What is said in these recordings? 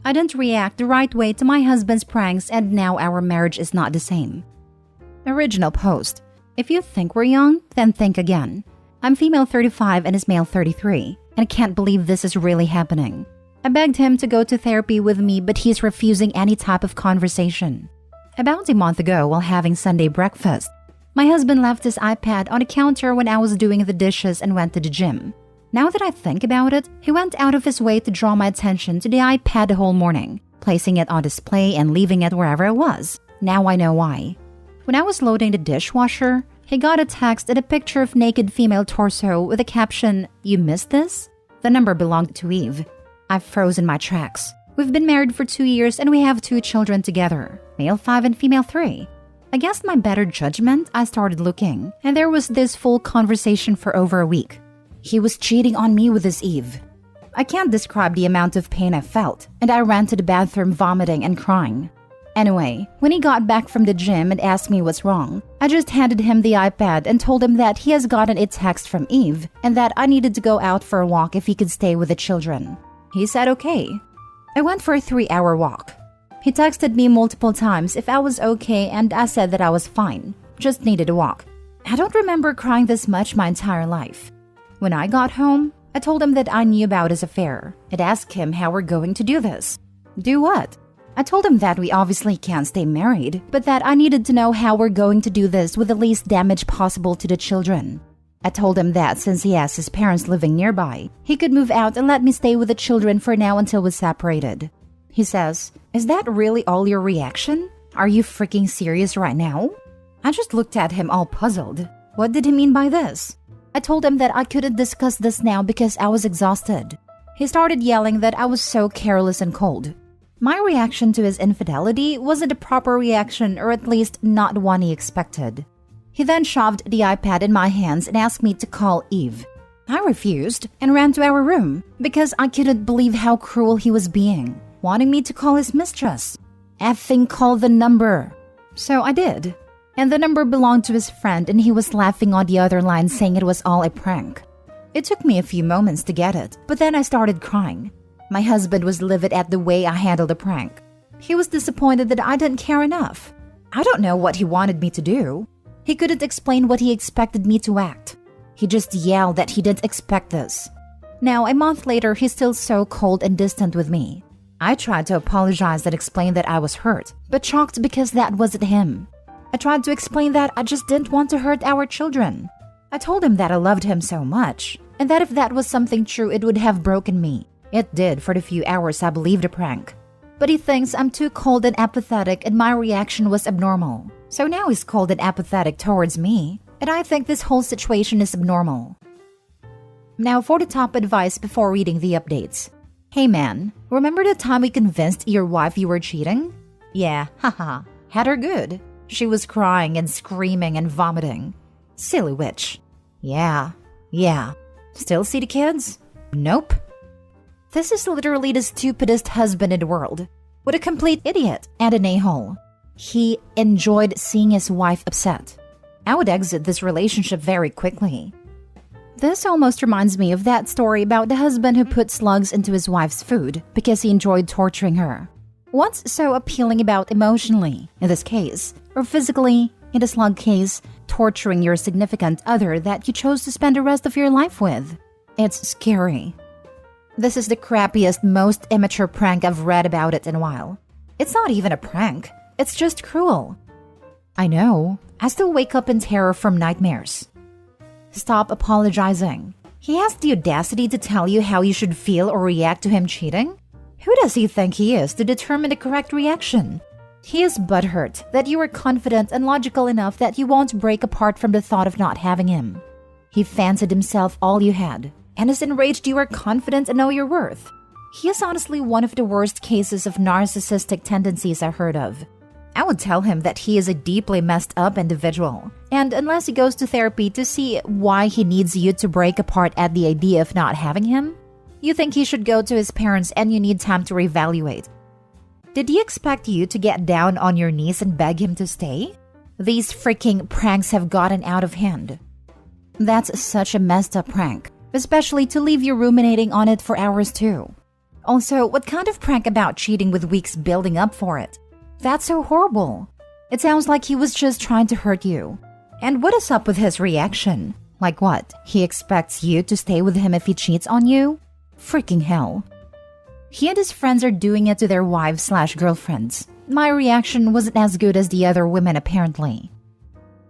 I didn't react the right way to my husband's pranks and now our marriage is not the same. Original post. If you think we're young, then think again. I'm female 35 and is male 33, and I can't believe this is really happening. I begged him to go to therapy with me, but he's refusing any type of conversation. About a month ago, while having Sunday breakfast, my husband left his iPad on the counter when I was doing the dishes and went to the gym. Now that I think about it, he went out of his way to draw my attention to the iPad the whole morning, placing it on display and leaving it wherever I was. Now I know why. When I was loading the dishwasher, he got a text and a picture of naked female torso with a caption, "You missed this?" The number belonged to Eve. I froze in my tracks. We've been married for 2 years and we have 2 children together, male 5 and female 3. Against my better judgment, I started looking, and there was this full conversation for over a week. He was cheating on me with his Eve. I can't describe the amount of pain I felt, and I ran to the bathroom vomiting and crying. Anyway, when he got back from the gym and asked me what's wrong, I just handed him the iPad and told him that he has gotten a text from Eve and that I needed to go out for a walk if he could stay with the children. He said okay. I went for a 3-hour walk. He texted me multiple times if I was okay and I said that I was fine, just needed a walk. I don't remember crying this much my entire life. When I got home, I told him that I knew about his affair and asked him how we're going to do this. Do what? I told him that we obviously can't stay married, but that I needed to know how we're going to do this with the least damage possible to the children. I told him that since he has his parents living nearby, he could move out and let me stay with the children for now until we're separated. He says, "Is that really all your reaction? Are you freaking serious right now?" I just looked at him all puzzled. What did he mean by this? I told him that I couldn't discuss this now because I was exhausted. He started yelling that I was so careless and cold. My reaction to his infidelity wasn't a proper reaction, or at least not one he expected. He then shoved the iPad in my hands and asked me to call Eve. I refused and ran to our room because I couldn't believe how cruel he was being, wanting me to call his mistress. Effing call the number. So I did. And the number belonged to his friend and he was laughing on the other line saying it was all a prank. It took me a few moments to get it, but then I started crying. My husband was livid at the way I handled the prank. He was disappointed that I didn't care enough. I don't know what he wanted me to do. He couldn't explain what he expected me to act. He just yelled that he didn't expect this. Now, a month later, he's still so cold and distant with me. I tried to apologize and explain that I was hurt, but shocked because that wasn't him. I tried to explain that I just didn't want to hurt our children. I told him that I loved him so much, and that if that was something true, it would have broken me. It did for the few hours I believed the prank. But he thinks I'm too cold and apathetic and my reaction was abnormal. So now he's cold and apathetic towards me, and I think this whole situation is abnormal. Now for the top advice before reading the updates. Hey man, remember the time we convinced your wife you were cheating? Yeah, haha, had her good. She was crying and screaming and vomiting. Silly witch. Yeah. Still see the kids? Nope. This is literally the stupidest husband in the world. What a complete idiot and an a-hole. He enjoyed seeing his wife upset. I would exit this relationship very quickly. This almost reminds me of that story about the husband who put slugs into his wife's food because he enjoyed torturing her. What's so appealing about emotionally, in this case, or physically, in the slug case, torturing your significant other that you chose to spend the rest of your life with? It's scary. This is the crappiest, most immature prank I've read about it in a while. It's not even a prank. It's just cruel. I know. I still wake up in terror from nightmares. Stop apologizing. He has the audacity to tell you how you should feel or react to him cheating? Who does he think he is to determine the correct reaction? He is butthurt that you are confident and logical enough that you won't break apart from the thought of not having him. He fancied himself all you had, and is enraged you are confident and know your worth. He is honestly one of the worst cases of narcissistic tendencies I heard of. I would tell him that he is a deeply messed up individual, and unless he goes to therapy to see why he needs you to break apart at the idea of not having him, you think he should go to his parents and you need time to reevaluate. Did he expect you to get down on your knees and beg him to stay? These freaking pranks have gotten out of hand. That's such a messed up prank, especially to leave you ruminating on it for hours too. Also, what kind of prank about cheating with weeks building up for it? That's so horrible. It sounds like he was just trying to hurt you. And what is up with his reaction? Like what? He expects you to stay with him if he cheats on you? Freaking hell. He and his friends are doing it to their wives/girlfriends. My reaction wasn't as good as the other women apparently.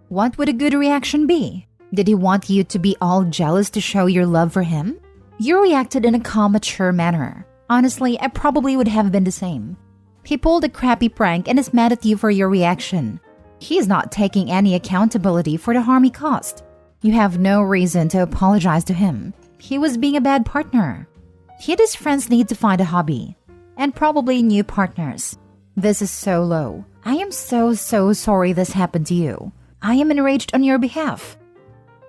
What would a good reaction be? Did he want you to be all jealous to show your love for him? You reacted in a calm, mature manner. Honestly, I probably would have been the same. He pulled a crappy prank and is mad at you for your reaction. He is not taking any accountability for the harm he caused. You have no reason to apologize to him. He was being a bad partner. He and his friends need to find a hobby. And probably new partners. This is so low. I am so sorry this happened to you. I am enraged on your behalf.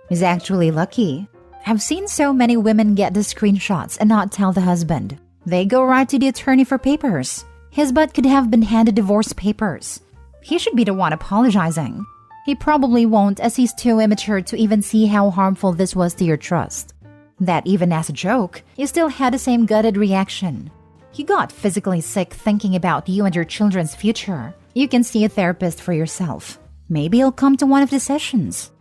He's actually lucky. I've seen so many women get the screenshots and not tell the husband. They go right to the attorney for papers. His butt could have been handed divorce papers. He should be the one apologizing. He probably won't, as he's too immature to even see how harmful this was to your trust. That even as a joke, you still had the same gutted reaction. You got physically sick thinking about you and your children's future. You can see a therapist for yourself. Maybe he'll come to one of the sessions.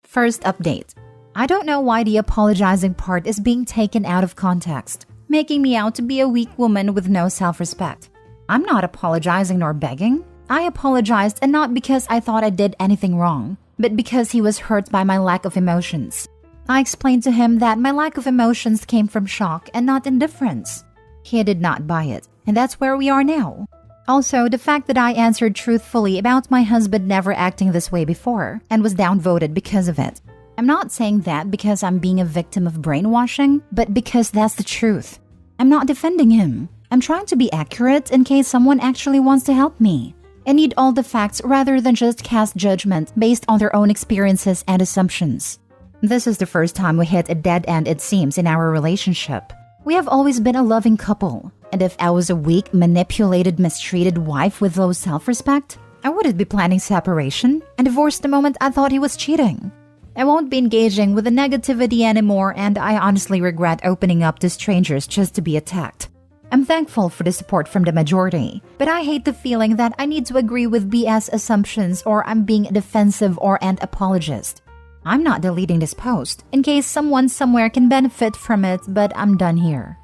First update. I don't know why the apologizing part is being taken out of context, making me out to be a weak woman with no self-respect. I'm not apologizing nor begging. I apologized, and not because I thought I did anything wrong, but because he was hurt by my lack of emotions. I explained to him that my lack of emotions came from shock and not indifference. He did not buy it, and that's where we are now. Also, the fact that I answered truthfully about my husband never acting this way before and was downvoted because of it. I'm not saying that because I'm being a victim of brainwashing, but because that's the truth. I'm not defending him. I'm trying to be accurate in case someone actually wants to help me. I need all the facts rather than just cast judgment based on their own experiences and assumptions. This is the first time we hit a dead end, it seems, in our relationship. We have always been a loving couple, and if I was a weak, manipulated, mistreated wife with low self-respect, I wouldn't be planning separation and divorce the moment I thought he was cheating. I won't be engaging with the negativity anymore, and I honestly regret opening up to strangers just to be attacked. I'm thankful for the support from the majority, but I hate the feeling that I need to agree with BS assumptions or I'm being defensive or an apologist. I'm not deleting this post in case someone somewhere can benefit from it, but I'm done here.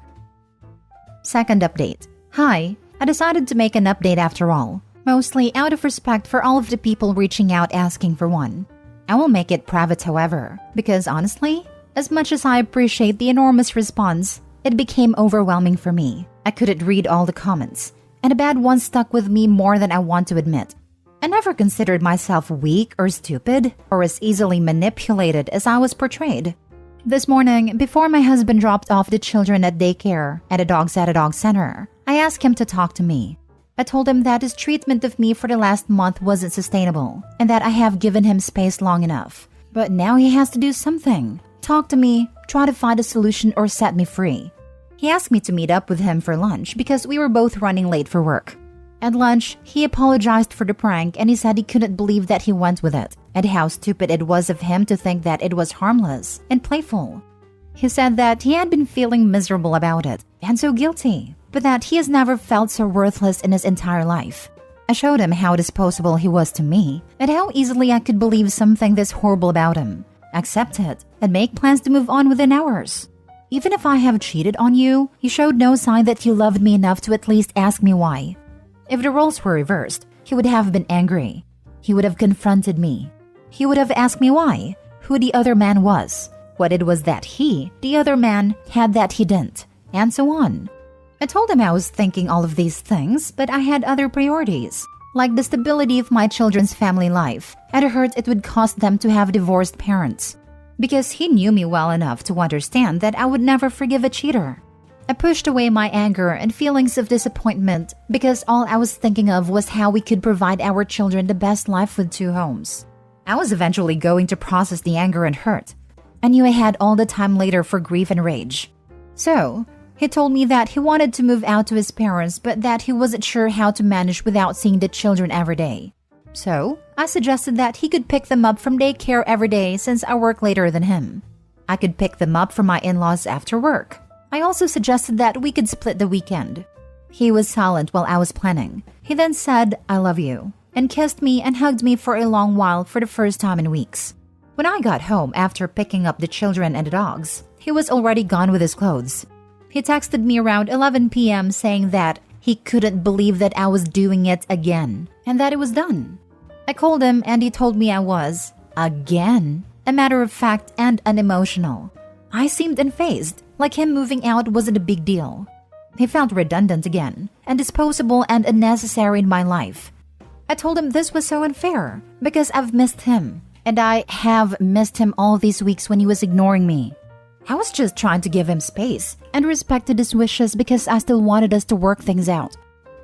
Second update. Hi, I decided to make an update after all, mostly out of respect for all of the people reaching out asking for one. I will make it private, however, because honestly, as much as I appreciate the enormous response, it became overwhelming for me. I couldn't read all the comments, and a bad one stuck with me more than I want to admit. I never considered myself weak or stupid or as easily manipulated as I was portrayed. This morning, before my husband dropped off the children at daycare and the dogs at a dog center, I asked him to talk to me. I told him that his treatment of me for the last month wasn't sustainable and that I have given him space long enough. But now he has to do something. Talk to me, try to find a solution, or set me free. He asked me to meet up with him for lunch because we were both running late for work. At lunch, he apologized for the prank and he said he couldn't believe that he went with it and how stupid it was of him to think that it was harmless and playful. He said that he had been feeling miserable about it and so guilty, but that he has never felt so worthless in his entire life. I showed him how disposable he was to me and how easily I could believe something this horrible about him, accept it, and make plans to move on within hours. Even if I have cheated on you, you showed no sign that you loved me enough to at least ask me why. If the roles were reversed, he would have been angry. He would have confronted me. He would have asked me why, who the other man was, what it was that he, the other man, had that he didn't, and so on. I told him I was thinking all of these things, but I had other priorities, like the stability of my children's family life, and I heard it would cost them to have divorced parents. Because he knew me well enough to understand that I would never forgive a cheater. I pushed away my anger and feelings of disappointment because all I was thinking of was how we could provide our children the best life with 2 homes. I was eventually going to process the anger and hurt. I knew I had all the time later for grief and rage. So, he told me that he wanted to move out to his parents but that he wasn't sure how to manage without seeing the children every day. So, I suggested that he could pick them up from daycare every day since I work later than him. I could pick them up from my in-laws after work. I also suggested that we could split the weekend. He was silent while I was planning. He then said, "I love you," and kissed me and hugged me for a long while for the first time in weeks. When I got home after picking up the children and the dogs, he was already gone with his clothes. He texted me around 11 p.m. saying that he couldn't believe that I was doing it again and that it was done. I called him and he told me I was, again, a matter of fact and unemotional. I seemed unfazed, like him moving out wasn't a big deal. He felt redundant again and disposable and unnecessary in my life. I told him this was so unfair because I've missed him, and I have missed him all these weeks when he was ignoring me. I was just trying to give him space and respected his wishes because I still wanted us to work things out.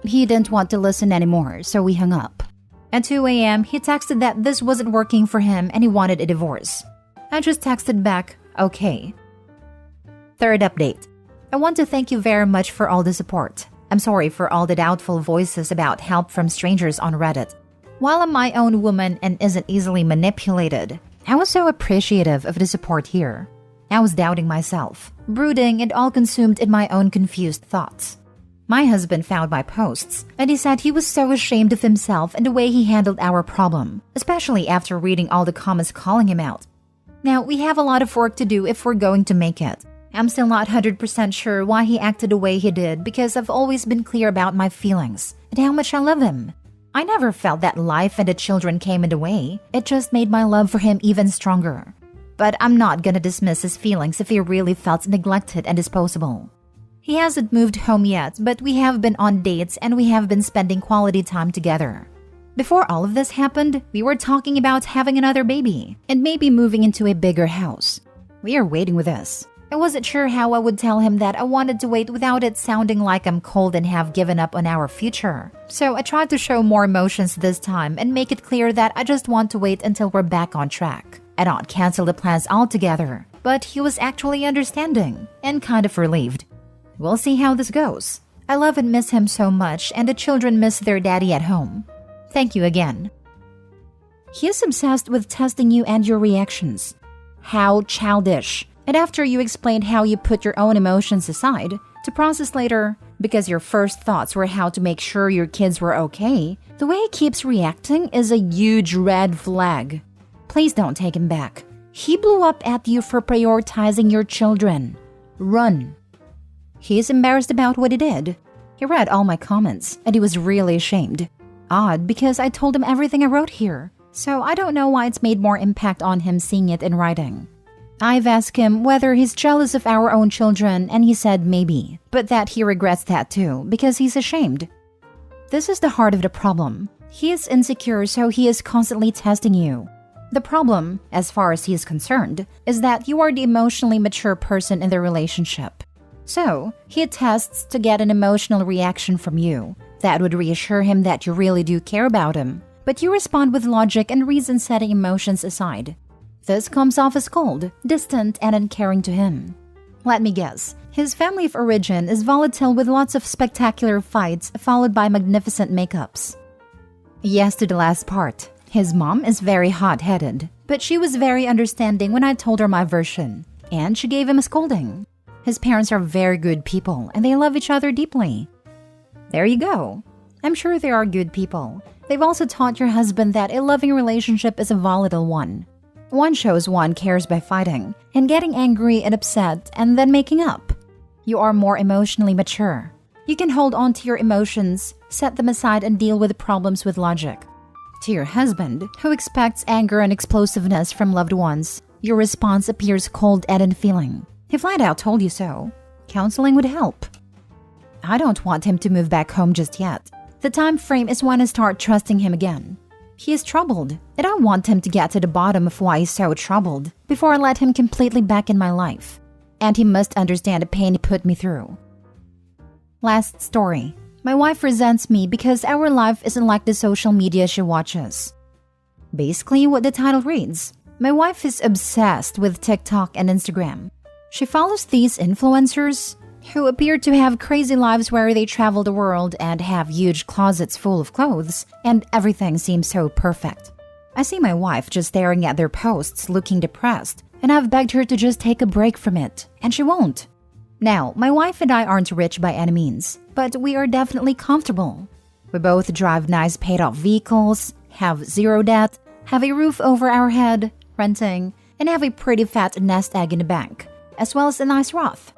He didn't want to listen anymore, so we hung up. At 2 a.m., he texted that this wasn't working for him and he wanted a divorce. I just texted back, okay. Third update. I want to thank you very much for all the support. I'm sorry for all the doubtful voices about help from strangers on Reddit. While I'm my own woman and isn't easily manipulated, I was so appreciative of the support here. I was doubting myself, brooding and all consumed in my own confused thoughts. My husband found my posts, and he said he was so ashamed of himself and the way he handled our problem, especially after reading all the comments calling him out. Now, we have a lot of work to do if we're going to make it. I'm still not 100% sure why he acted the way he did because I've always been clear about my feelings and how much I love him. I never felt that life and the children came in the way. It just made my love for him even stronger. But I'm not gonna dismiss his feelings if he really felt neglected and disposable. He hasn't moved home yet, but we have been on dates and we have been spending quality time together. Before all of this happened, we were talking about having another baby and maybe moving into a bigger house. We are waiting with this. I wasn't sure how I would tell him that I wanted to wait without it sounding like I'm cold and have given up on our future. So I tried to show more emotions this time and make it clear that I just want to wait until we're back on track. I don't cancel the plans altogether, but he was actually understanding and kind of relieved. We'll see how this goes. I love and miss him so much, and the children miss their daddy at home. Thank you again. He is obsessed with testing you and your reactions. How childish. And after you explained how you put your own emotions aside to process later, because your first thoughts were how to make sure your kids were okay, the way he keeps reacting is a huge red flag. Please don't take him back. He blew up at you for prioritizing your children. Run. He is embarrassed about what he did. He read all my comments, and he was really ashamed. Odd, because I told him everything I wrote here, so I don't know why it's made more impact on him seeing it in writing. I've asked him whether he's jealous of our own children, and he said maybe, but that he regrets that too, because he's ashamed. This is the heart of the problem. He is insecure, so he is constantly testing you. The problem, as far as he is concerned, is that you are the emotionally mature person in the relationship. So, he tests to get an emotional reaction from you. That would reassure him that you really do care about him, but you respond with logic and reason, setting emotions aside. This comes off as cold, distant, and uncaring to him. Let me guess, his family of origin is volatile with lots of spectacular fights followed by magnificent makeups. Yes to the last part. His mom is very hot-headed, but she was very understanding when I told her my version, and she gave him a scolding. His parents are very good people, and they love each other deeply. There you go. I'm sure they are good people. They've also taught your husband that a loving relationship is a volatile one. One shows one cares by fighting and getting angry and upset and then making up. You are more emotionally mature. You can hold on to your emotions, set them aside, and deal with problems with logic. To your husband, who expects anger and explosiveness from loved ones, your response appears cold and unfeeling. He flat out told you so. Counseling would help. I don't want him to move back home just yet. The time frame is when I start trusting him again. He is troubled, and I want him to get to the bottom of why he's so troubled before I let him completely back in my life. And he must understand the pain he put me through. Last story. My wife resents me because our life isn't like the social media she watches. Basically what the title reads. My wife is obsessed with TikTok and Instagram. She follows these influencers who appear to have crazy lives where they travel the world and have huge closets full of clothes, and everything seems so perfect. I see my wife just staring at their posts looking depressed, and I've begged her to just take a break from it, and she won't. Now, my wife and I aren't rich by any means, but we are definitely comfortable. We both drive nice paid-off vehicles, have zero debt, have a roof over our head, renting, and have a pretty fat nest egg in the bank, as well as a nice Roth.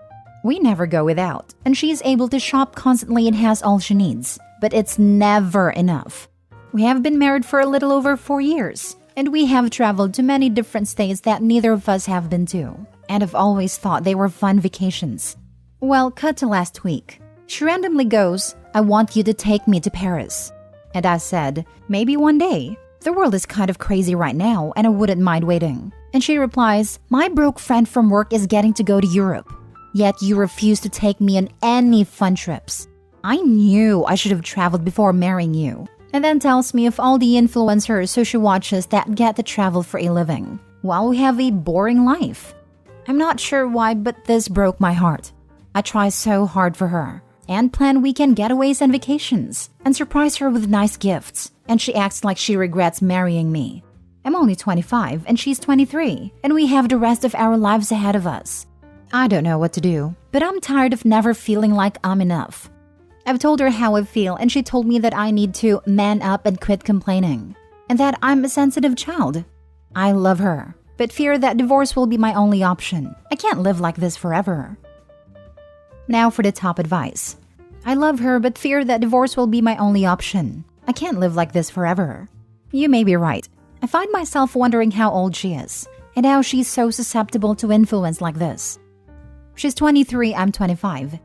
We never go without, and she is able to shop constantly and has all she needs, but it's never enough. We have been married for a little over 4 years, and we have traveled to many different states that neither of us have been to, and have always thought they were fun vacations. Well, cut to last week. She randomly goes, "I want you to take me to Paris." And I said, "Maybe one day. The world is kind of crazy right now, and I wouldn't mind waiting." And she replies, "My broke friend from work is getting to go to Europe. Yet you refuse to take me on any fun trips. I knew I should have traveled before marrying you." And then tells me of all the influencers who she watches that get to travel for a living, while we have a boring life. I'm not sure why, but this broke my heart. I try so hard for her, and plan weekend getaways and vacations, and surprise her with nice gifts, and she acts like she regrets marrying me. I'm only 25 and she's 23, and we have the rest of our lives ahead of us. I don't know what to do, but I'm tired of never feeling like I'm enough. I've told her how I feel, and she told me that I need to man up and quit complaining, and that I'm a sensitive child. I love her, but fear that divorce will be my only option. I can't live like this forever. Now for the top advice. I love her, but fear that divorce will be my only option. I can't live like this forever. You may be right. I find myself wondering how old she is, and how she's so susceptible to influence like this. She's 23, I'm 25.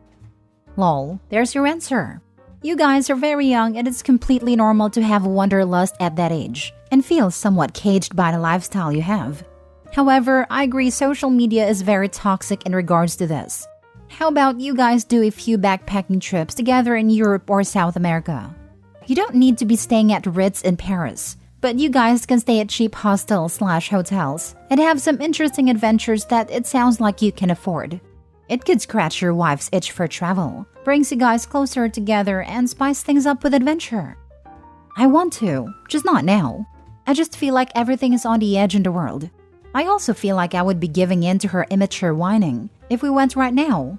Lol, there's your answer. You guys are very young, and it's completely normal to have wanderlust at that age, and feel somewhat caged by the lifestyle you have. However, I agree social media is very toxic in regards to this. How about you guys do a few backpacking trips together in Europe or South America? You don't need to be staying at Ritz in Paris, but you guys can stay at cheap hostels/hotels and have some interesting adventures that it sounds like you can afford. It could scratch your wife's itch for travel, brings you guys closer together, and spice things up with adventure. I want to, just not now. I just feel like everything is on the edge in the world. I also feel like I would be giving in to her immature whining if we went right now.